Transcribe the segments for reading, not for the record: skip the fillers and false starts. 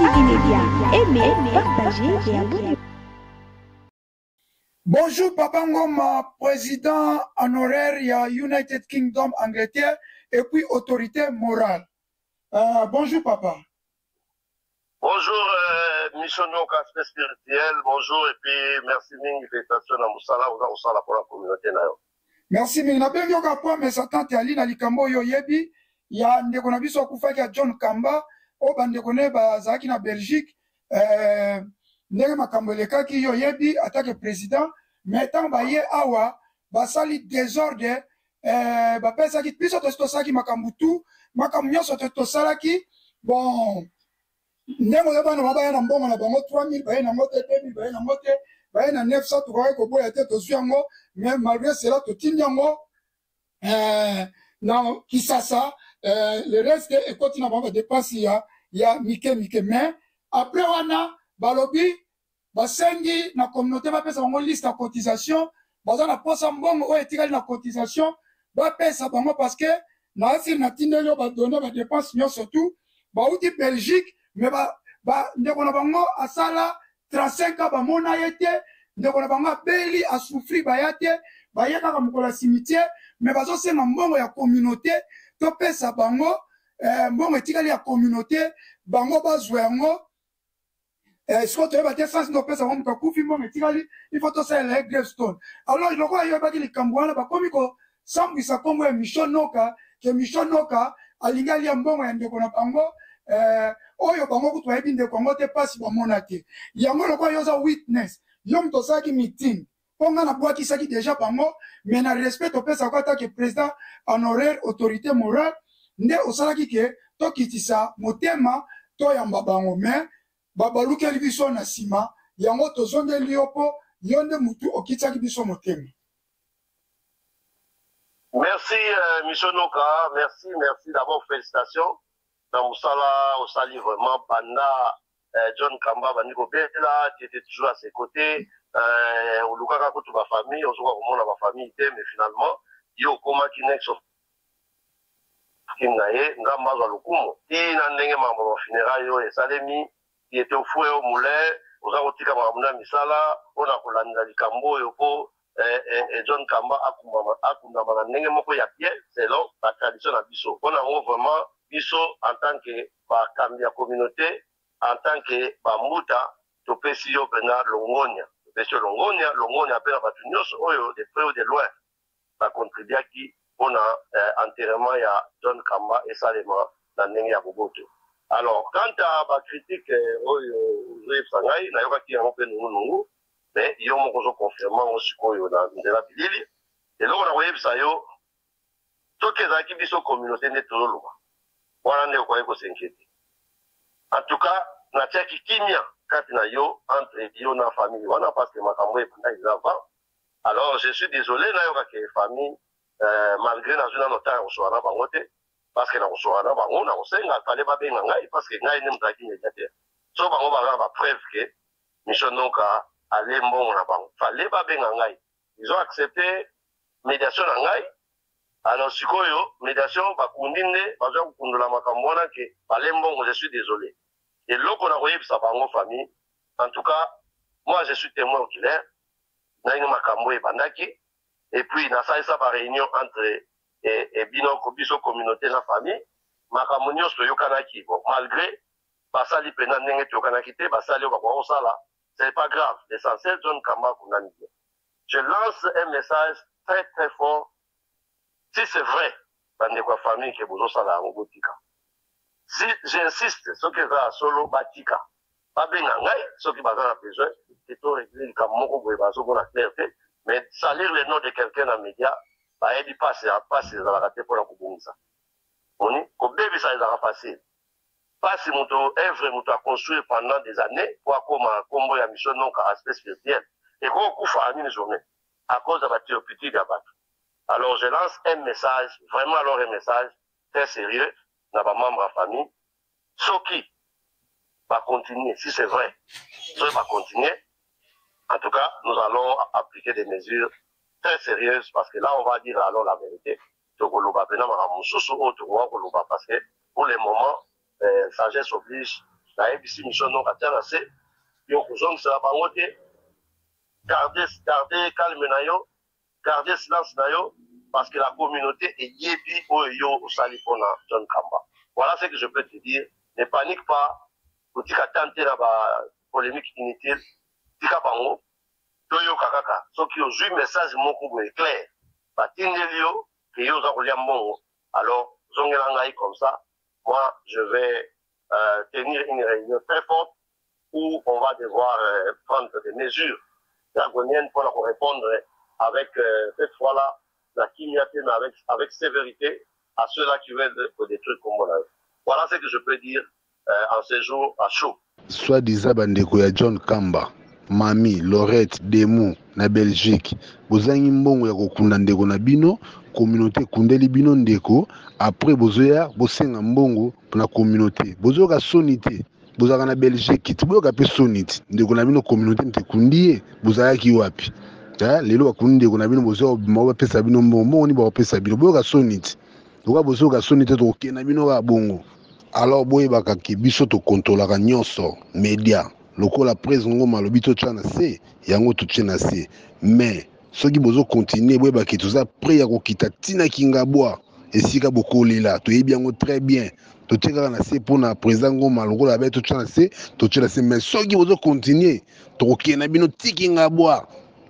TV Média. Aimez, partagez et abonnez-vous. Bonjour Papa Ngoma, président honoraire ya United Kingdom Angleterre et puis autorité morale. Bonjour Papa. Bonjour missionnaire aspect spirituel, bonjour et puis merci mille félicitations à Moussala pour la communauté. Merci mille. Na bengi okapo mais satante ali na likambo yo yebi ya ndeko na biso akufaki ya John Kamba o bandeko ne bazaki na Belgique ndenge makambo elekaki yo yebi attaque président mais tant ba ye awa basali désordre bapesaki biso tosaki makambo tu makambo nyonso tosalaki bon ndenge oyo bana babaya na mbongo na bango 3000 baye nango te 2000 baye nango te baye na 900 tokoki koboya te tozwi yango mais malgré cela totindi yango na Kisasa le reste ekoti na bango badepense ya mike mais après wana balobi basengi na communauté bapesa bango liste ya cotisation baza na posa mbongo oyo etikali na cotisation bapesa bango parce que na asili na tindeli oyo badone badepense nyonso tu bauti Belgique mais ndeko na bango asala 35 ans bamona ye te ndeko na bango abeli asouffri baya te baye kaka mokolo ya cimetière mais bazosenga mbongo ya communauté topesa bango mbongo etikali ya communauté bango bazwa yango siko toyeba te sansi topesa bango moto akufi mbongo etikali il faut tosalela ye gravestone alors lokola yoyebaki likambo wana bakomi kosambwisa nkombo ya Michel Noka ke Michel Noka alingi alia mbongo ya ndeko na bango oyo bango kutu bayebi ndeko yango te pasi bamona te yango lokola yo oza witness yo moto osalaki meeting mpo nga nabwakisaki deja bango mais na respect topesaka atake président honoraire autorité morale nde osalaki ke tokitisa motema toyamba bango mais babalukeli biso na nsima yango tozongeli yo mpo yo nde mutu okitisaki biso motema. Merci Michel Noka, merci d'abord félicitations. Dans Moussala, au sali vraiment, Banda, John Kamba, Baniko Bela, qui était toujours à ses côtés, au Lukaka, toute ma famille, on se voit comment ma famille était, mais finalement, il y a au coma qui n'est que sur Kimnaye, Ngamba, Lukumo, il n'a n'engé mambo funérailles, et Salemi, qui était au fouet au moulin, aux Arotika Mamuna Misala, on a Kolanda Likambo, et John Kamba, Akundama, n'engé moko ya bien, c'est là, la tradition à Bissot. On a vraiment biso en tant que bakambi ya communauté en tant que bamuta topesi yo pena longonia topesi yo longonia mpe na bato nyonso oyo de près ou de loin bacontribuaki mpona enterrement ya John Kamba esalema na ndenge ya boboto. Alors quant à bacritique oyo ozoyebisa ngai nayokaki yango mpe nungunungu mais yo moko ozoconfirme ngo sikoyo na nzela bilili eloko na koyebisa yo soki ezalaki biso communauté nde tozoloba wana nde okoki kosenkete. En tout cas, natiaki kimia kati na yo entre yo na famille wana parce que makambo ebanda eza avant. Alors je suis désolé nayokaki famille malgré nazwi nano ntango ya kosola na bango te parce que na kosola na bango na kosenga fale babenga ngai parce que ngai nde mozalaki médiateur so bango baza na bapreuve ke Michel Noka ale mbongo na bango fale babenga ngai ils ont accepté médiation na ngai. Alors, sikoyo, médiation, bakundine, baza kukundula makambo wana ke balembongo, je suis désolé. Et loko na koyebi sa bango famille, en tout cas, moi je suis témoin oculaire, na ino makambo ebandaki, et puis na sa ba réunion entre binoko biso communauté na famille, makambo nyonso yokanaki, bon, malgré basali pena ndenge toyokanaki te, basali yo bakwa osala, c'est pas grave, l'essentiel John Kamba kundani. Je lance un message très très fort. Si c'est vrai, dans quoi famille qui vous ça la robotika. Si j'insiste, ce qui va solo batika, pas bien ngai, ce qui va avoir besoin, c'est tout régler comme moko boy baso pour la clarté, mais salir le nom de quelqu'un dans les médias, bah il passe dans la raté pour la kubunza. On est comme bébé ça il a passé. Pas si mon œuvre mon a construit pendant des années pour comme ya mission non à aspect spirituel et qu'on coupe à une journée à cause de la thérapeutique d'abattre. Alors, je lance un message, vraiment alors un message très sérieux dans ma membre de la famille. Ce qui va continuer, si c'est vrai, ce va continuer. En tout cas, nous allons appliquer des mesures très sérieuses parce que là, on va dire alors la vérité. Parce que pour le moment, sagesse oblige, na ABC mission non katia na se yo kozongisa bango te garder calme na yo garder silence na yo parce que la communauté est yebi oyo osali pona John Kamba. Voilà ce que je peux te dire. Ne panique pas. Otika tante na ba polémique inutile. Tika bango. Toyo kakaka. Soki ozui message moko boye clair. Batindeli yo ke yo za kolia mbongo. Alors, zongela ngai comme ça. Moi, je vais tenir une réunion très forte où on va devoir prendre des mesures draconiennes pour répondre avec cette fois-là la kimia avec sévérité à ceux-là qui veulent détruire Kombo. Voilà ce que je peux dire en ce jour à chaud. Soit disant bandeko ya John Kamba, Mami, Lorette, Demu, na Belgique, bozangi mbongo ya kokunda ndeko na bino, communauté kundeli bino ndeko, après bozoya bosenga mbongo na communauté. Bozoka sonité, bozaka na Belgique, tiboyoka pe sonité, ndeko na bino communauté nte kundiye, bozaya ki wapi. Lelo bakundi ndeko na bino bozoya mawa pesa bino mbongo ni ba pesa bino, boyoka sonité. Doka bozoka sonité to kena bino ka bongo. Alors boye bakaki biso to kontrolaka nyonso media lokola presse ngo malobi to tshana se yango to tshena se mais soki bozo continuer boye baki toza prêt ya kokita tina kingabwa esika bokolela to yebi yango très bien to tsheka na se pona président ngo malokola ba to tshana se mais soki bozo continuer to kokena bino tikingabwa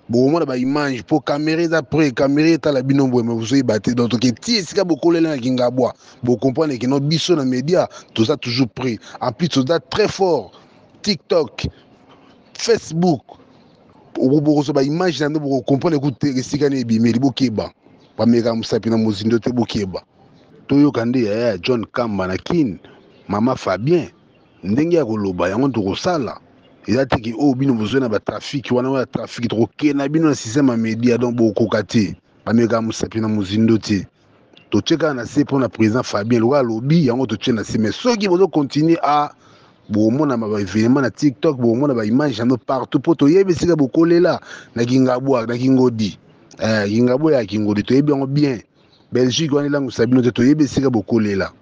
bomona ba image pour caméra d'après caméra ta la bino boye vous y battre donc que ti esika bokolela na kingabwa bo comprendre que notre biso na média tout ça toujours pris en plus tout ça très fort TikTok Facebook pour ba image na bo comprendre que esika na ebimeli bokeba ba meka musapi na mozindo te bokeba toyo kande ya John Kamba na kin mama Fabien ndenge ya koloba yango to kosala. Il a dit que bino besoin na ba trafic wana wa trafic to kena bino na système média donc boko kate ba meka musapi na mozindo te to tcheka na se pour na président Fabien loka lobby yango to tchena se mais ceux qui vont continuer à bomona ba événement na TikTok bomona ba image na partout pour to yebe sika bokolela na kingabwa na kingodi kingabwa ya kingodi to yebe bien Belgique wana langu sabino to yebe sika bokolela.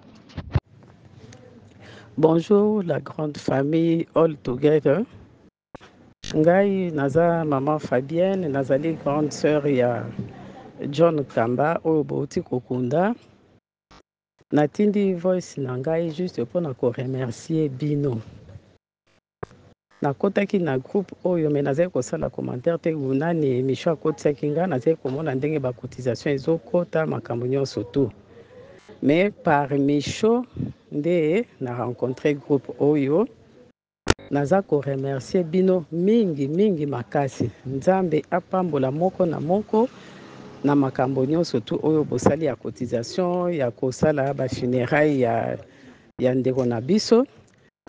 Bonjour la grande famille all together. Ngai naza maman Fabienne, nazali grande sœur ya John Kamba oyo bouti kokunda. Natindi voice na ngai juste pour na ko remercier bino. Nakotaki na groupe oyo me nazali kosala commentaire te unani Micho akotisaki nga nazali komona ndenge ba cotisation ezokota makambo nyonso tu. Mais par Micho nde na rencontré groupe oyo naza ko remercier bino mingi makasi. Nzambe apambola moko na moko na makambo nyonso tu oyo bosali ya cotisation ya kosala ba funérailles ya ndeko na biso.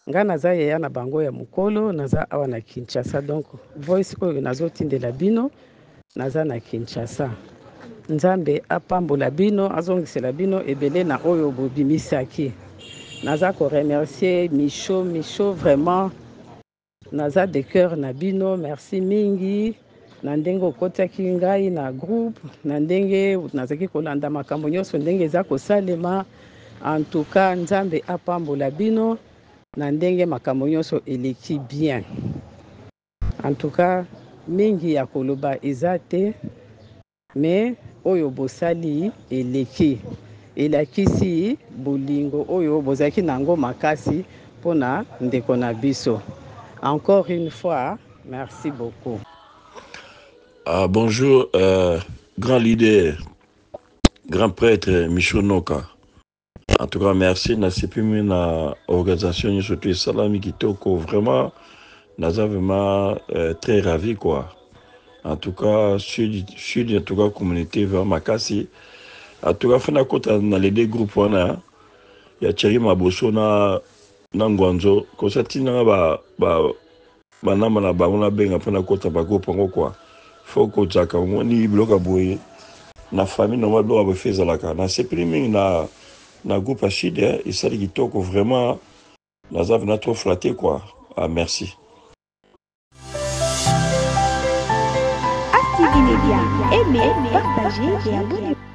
Nga naza ya na bango ya mukolo naza awa na Kinshasa donc voice oyo nazotindela bino naza na Kinshasa. Nzambe apambola bino azongisela bino ebele na oyo bobimisaki. Naza ko remercier Micho vraiment naza de cœur na bino merci mingi na ndenge okotiaki ngai na groupe na ndenge nazaki kolanda makambo nyonso ndenge eza kosalema en tout cas Nzambe apambola bino na ndenge makambo nyonso eleki bien en tout cas mingi ya koloba eza te mais oyo bosali elakisi bolingo oyo bozaki nango makasi pona ndeko na biso. Encore une fois, merci beaucoup. Bonjour, grand leader, grand prêtre Micho Noka. En tout cas, merci. Merci pour la organisation surtout Salami Kitoko. Vraiment, nous sommes vraiment très ravis quoi. En tout cas, je suis en tout cas communauté vraiment Makasi. En tout cas, fana kota na les deux groupes wana ya Thierry Maboso na Ngwanzo ko satina ba nama na ba na benga fana kota ba groupe ngo quoi. Faut ko tsaka ngoni bloka boye na famille normal bloka ba feza la kana. C'est priming na groupe Achide et ça kitoko vraiment na zavna trop flatté quoi. Ah merci. Active Media, aimez, partagez et abonnez-vous.